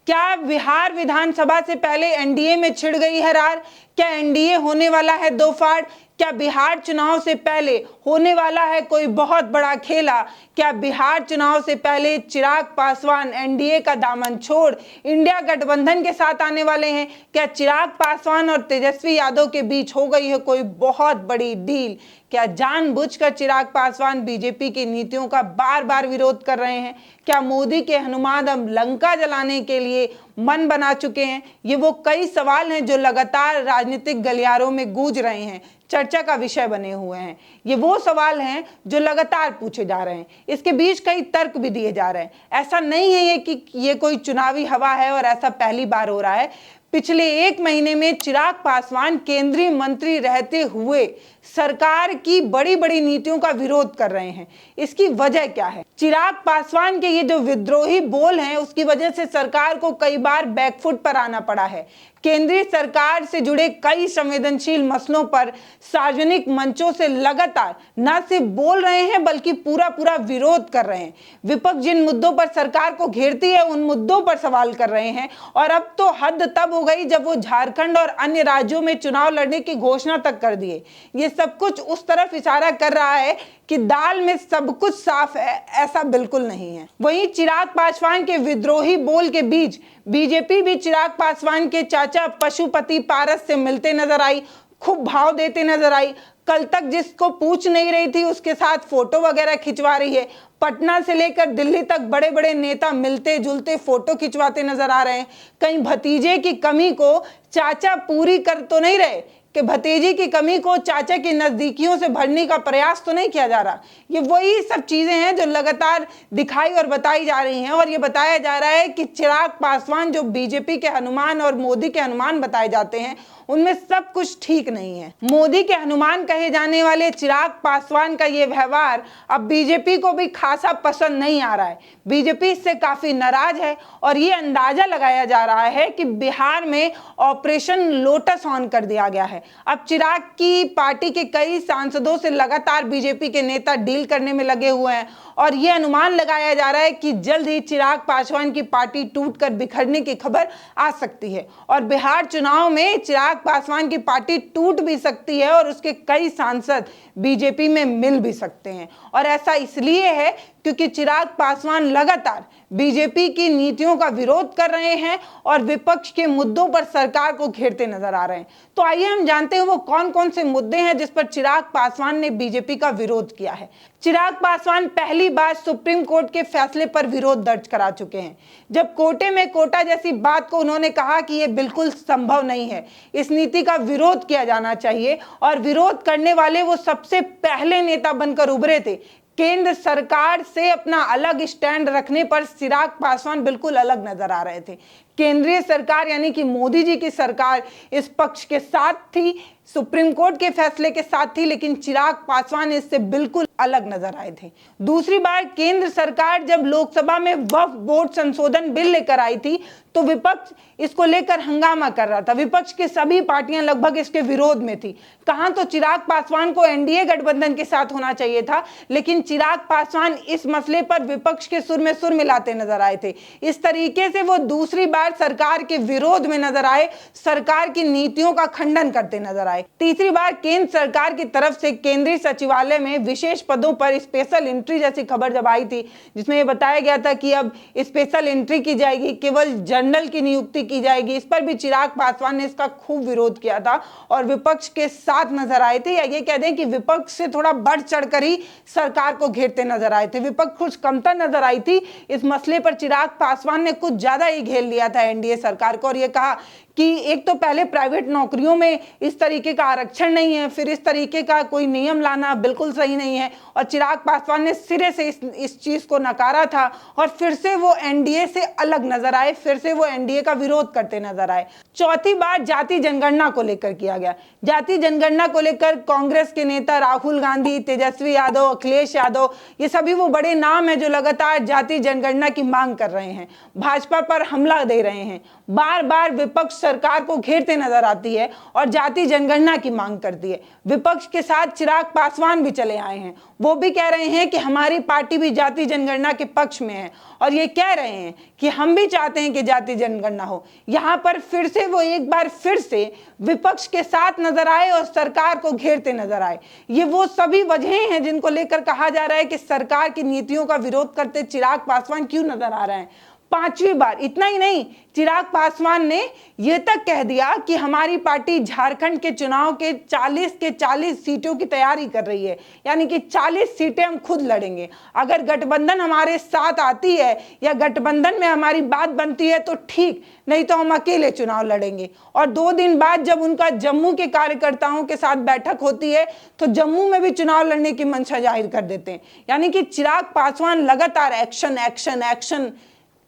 क्या बिहार विधानसभा से पहले एनडीए में छिड़ गई है रार? क्या एनडीए होने वाला है दो फाड़? क्या बिहार चुनाव से पहले होने वाला है कोई बहुत बड़ा खेला? क्या बिहार चुनाव से पहले चिराग पासवान एनडीए का दामन छोड़ इंडिया गठबंधन के साथ आने वाले हैं? क्या चिराग पासवान और तेजस्वी यादव के बीच हो गई है कोई बहुत बड़ी डील? क्या जानबूझकर चिराग पासवान बीजेपी की नीतियों का बार बार विरोध कर रहे हैं? क्या मोदी के हनुमान अब लंका जलाने के लिए मन बना चुके हैं? ये वो कई सवाल हैं जो लगातार राजनीतिक गलियारों में गूंज रहे हैं, चर्चा का विषय बने हुए हैं। ये वो सवाल हैं जो लगातार पूछे जा रहे हैं, इसके बीच कई तर्क भी दिए जा रहे हैं। ऐसा नहीं है कि ये कोई चुनावी हवा है और ऐसा पहली बार हो रहा है। पिछले 1 महीने में चिराग पासवान केंद्रीय मंत्री रहते हुए सरकार की बड़ी बड़ी नीतियों का विरोध कर रहे हैं। इसकी वजह क्या है? चिराग पासवान के ये जो विद्रोही बोल हैं उसकी वजह से सरकार को कई बार बैकफुट पर आना पड़ा है। केंद्रीय सरकार से जुड़े कई संवेदनशील मसलों पर सार्वजनिक मंचों से लगातार न सिर्फ बोल रहे हैं बल्कि पूरा विरोध कर रहे हैं। विपक्ष जिन मुद्दों पर सरकार को घेरती है उन मुद्दों पर सवाल कर रहे हैं। और अब तो हद तब हो गई जब वो झारखंड और अन्य राज्यों में चुनाव लड़ने की घोषणा तक कर दिए। ये सब कुछ उस तरफ इशारा कर रहा है कि दाल में सब कुछ साफ है, ऐसा बिल्कुल नहीं है। वहीं चिराग पासवान के विद्रोही बोल के बीच बीजेपी भी चिराग पासवान के चाचा पशुपति पारस से मिलते नजर आई, खूब भाव देते नजर आई। कल तक जिसको पूछ नहीं रही थी उसके साथ फोटो वगैरह खिंचवा रही है। पटना से लेकर दिल्ली तक बड़े बड़े नेता मिलते जुलते फोटो खिंचवाते नजर आ रहे हैं। कहीं भतीजे की कमी को चाचा पूरी कर तो नहीं रहे कि भतीजे की कमी को चाचा की नजदीकियों से भरने का प्रयास तो नहीं किया जा रहा। ये वही सब चीजें हैं जो लगातार दिखाई और बताई जा रही हैं। और ये बताया जा रहा है कि चिराग पासवान जो बीजेपी के हनुमान और मोदी के हनुमान बताए जाते हैं उनमें सब कुछ ठीक नहीं है। मोदी के हनुमान कहे जाने वाले चिराग पासवान का ये व्यवहार अब बीजेपी को भी खासा पसंद नहीं आ रहा है। बीजेपी इससे काफी नाराज है और ये अंदाजा लगाया जा रहा है कि बिहार में ऑपरेशन लोटस ऑन कर दिया गया है। अब चिराग की पार्टी के कई सांसदों से लगातार बीजेपी के नेता डील करने में लगे हुए हैं और ये अनुमान लगाया जा रहा है कि जल्द ही चिराग पासवान की पार्टी टूटकर बिखरने की खबर आ सकती है और बिहार चुनाव में चिराग पासवान की पार्टी टूट भी सकती है और उसके कई सांसद बीजेपी में मिल भी सकते हैं। और ऐसा इसलिए है क्योंकि चिराग पासवान लगातार बीजेपी की नीतियों का विरोध कर रहे हैं और विपक्ष के मुद्दों पर सरकार को घेरते नजर आ रहे हैं। तो आइए हम जानते हैं वो कौन कौन से मुद्दे हैं जिस पर चिराग पासवान ने बीजेपी का विरोध किया है। चिराग पासवान पहली बार सुप्रीम कोर्ट के फैसले पर विरोध दर्ज करा चुके हैं। जब कोटे में कोटा जैसी बात को उन्होंने कहा कि यह बिल्कुल संभव नहीं है, इस नीति का विरोध किया जाना चाहिए और विरोध करने वाले वो सबसे पहले नेता बनकर उभरे थे। केंद्र सरकार से अपना अलग स्टैंड रखने पर चिराग पासवान बिल्कुल अलग नजर आ रहे थे। केंद्रीय सरकार यानी कि मोदी जी की सरकार इस पक्ष के साथ थी, सुप्रीम कोर्ट के फैसले के साथ थी, लेकिन चिराग पासवान इससे बिल्कुल अलग नजर आए थे। दूसरी बार केंद्र सरकार जब लोकसभा में वक्फ बोर्ड संशोधन बिल लेकर आई थी तो विपक्ष इसको लेकर हंगामा कर रहा था। विपक्ष की सभी पार्टियां लगभग इसके विरोध में थी। कहां तो चिराग पासवान को एनडीए गठबंधन के साथ होना चाहिए था, लेकिन चिराग पासवान इस मसले पर विपक्ष के सुर में सुर मिलाते नजर आए थे। इस तरीके से वो दूसरी बार सरकार के विरोध में नजर आए, सरकार की नीतियों का खंडन करते नजर आए। तीसरी बार केंद्र सरकार की तरफ से केंद्रीय सचिवालय में विशेष पदों पर स्पेशल एंट्री जैसी खबर जब आई थी, जिसमें यह बताया गया था कि अब स्पेशल एंट्री की जाएगी, केवल जनरल की नियुक्ति की जाएगी। इस पर भी चिराग पासवान ने इसका खूब विरोध किया था और विपक्ष के साथ नजर आए थे, या ये कह दें कि विपक्ष से थोड़ा बढ़ चढ़कर ही सरकार को घेरते नजर आए थे। विपक्ष कुछ कमतर नजर आई थी इस मसले पर। चिराग पासवान ने कुछ ज्यादा ही घेर लिया था एनडीए सरकार को और ये कहा कि एक तो पहले प्राइवेट नौकरियों में इस तरीके का आरक्षण नहीं है, फिर इस तरीके का कोई नियम लाना बिल्कुल सही नहीं है। और चिराग पासवान ने सिरे से इस चीज को नकारा था और फिर से वो एनडीए से अलग नजर आए, फिर से वो एनडीए का विरोध करते नजर आए। चौथी बार जाति जनगणना को लेकर किया गया। जाति जनगणना को लेकर कांग्रेस के नेता राहुल गांधी, तेजस्वी यादव, अखिलेश यादव, ये सभी वो बड़े नाम है जो लगातार जाति जनगणना की मांग कर रहे हैं, भाजपा पर हमला दे रहे हैं। बार बार विपक्ष सरकार को घेरते नजर आती है और जाति जनगणना की मांग करती है। विपक्ष के साथ चिराग पासवान भी चले आए हैं, वो भी कह रहे हैं कि हमारी पार्टी भी जाति जनगणना के पक्ष में है और ये कह रहे हैं कि हम भी चाहते हैं कि जाति जनगणना हो। यहाँ पर फिर से वो एक बार फिर से विपक्ष के साथ नजर आए और सरकार को घेरते नजर आए। ये वो सभी वजहें हैं जिनको लेकर कहा जा रहा है कि सरकार की नीतियों का विरोध करते चिराग पासवान क्यों नजर आ रहे हैं। 5वीं बार। इतना ही नहीं, चिराग पासवान ने यह तक कह दिया कि हमारी पार्टी झारखंड के चुनाव के 40 सीटों की तैयारी कर रही है, यानी कि 40 सीटें हम खुद लड़ेंगे। अगर गठबंधन हमारे साथ आती है या गठबंधन में हमारी बात बनती है तो ठीक, नहीं तो हम अकेले चुनाव लड़ेंगे। और 2 दिन बाद जब उनका जम्मू के कार्यकर्ताओं के साथ बैठक होती है तो जम्मू में भी चुनाव लड़ने की मंशा जाहिर कर देते हैं। यानी कि चिराग पासवान लगातार एक्शन एक्शन एक्शन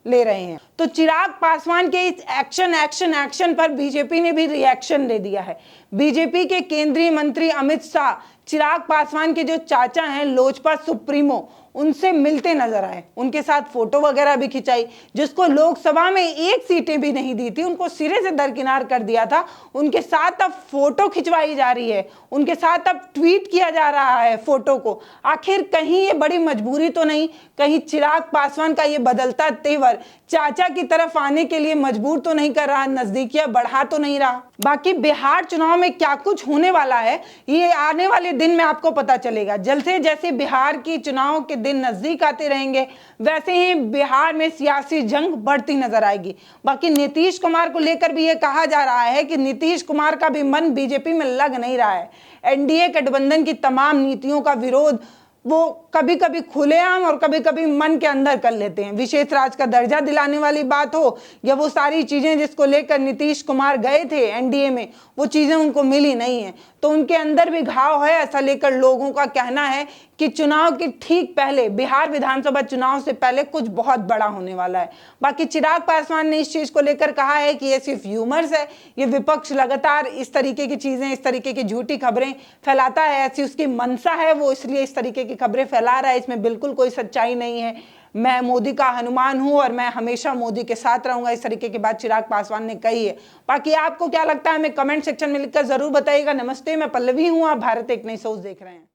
ले रहे हैं। तो चिराग पासवान के इस एक्शन पर बीजेपी ने भी रिएक्शन दे दिया है। बीजेपी के केंद्रीय मंत्री अमित शाह चिराग पासवान के जो चाचा हैं लोजपा सुप्रीमो, उनसे मिलते नजर आए, उनके साथ फोटो वगैरह भी खिंचाई। जिसको लोकसभा में 1 सीटें भी नहीं दी थी, उनको सिरे से दरकिनार कर दिया था, उनके साथ अब फोटो खिंचवाई जा रही है, उनके साथ अब ट्वीट किया जा रहा है फोटो को। आखिर कहीं ये बड़ी मजबूरी तो नहीं, कहीं चिराग पासवान का ये बदलता तेवर चाचा की तरफ आने के लिए मजबूर तो नहीं कर रहा, नजदीकियां बढ़ा तो नहीं रहा। बाकी बिहार चुनाव में क्या कुछ होने वाला है ये आने वाले दिन में आपको पता चलेगा। जल्द से जैसे बिहार की चुनाव के दिन नजदीक आते रहेंगे वैसे ही बिहार में सियासी जंग बढ़ती नजर आएगी। बाकी नीतीश कुमार को लेकर भी ये कहा जा रहा है कि नीतीश कुमार का भी मन बीजेपी में लग नहीं रहा है। एनडीए गठबंधन की तमाम नीतियों का विरोध वो कभी कभी खुलेआम और कभी कभी मन के अंदर कर लेते हैं। विशेष राज्य का दर्जा दिलाने वाली बात हो या वो सारी चीजें जिसको लेकर नीतीश कुमार गए थे एनडीए में, वो चीजें उनको मिली नहीं है, तो उनके अंदर भी घाव है, ऐसा लेकर लोगों का कहना है कि चुनाव के ठीक पहले, बिहार विधानसभा चुनाव से पहले कुछ बहुत बड़ा होने वाला है। बाकी चिराग पासवान ने इस चीज को लेकर कहा है कि ये सिर्फ ह्यूमर्स है, ये विपक्ष लगातार इस तरीके की चीजें, इस तरीके की झूठी खबरें फैलाता है, ऐसी उसकी मंशा है, वो इसलिए इस तरीके की खबरें फैला रहा है, इसमें बिल्कुल कोई सच्चाई नहीं है। मैं मोदी का हनुमान हूं और मैं हमेशा मोदी के साथ रहूंगा, इस तरीके की बात चिराग पासवान ने कही है। बाकी आपको क्या लगता है हमें कमेंट सेक्शन में लिखकर जरूर बताइएगा। नमस्ते, मैं पल्लवी हूं, आप भारत एक नई सोच देख रहे हैं।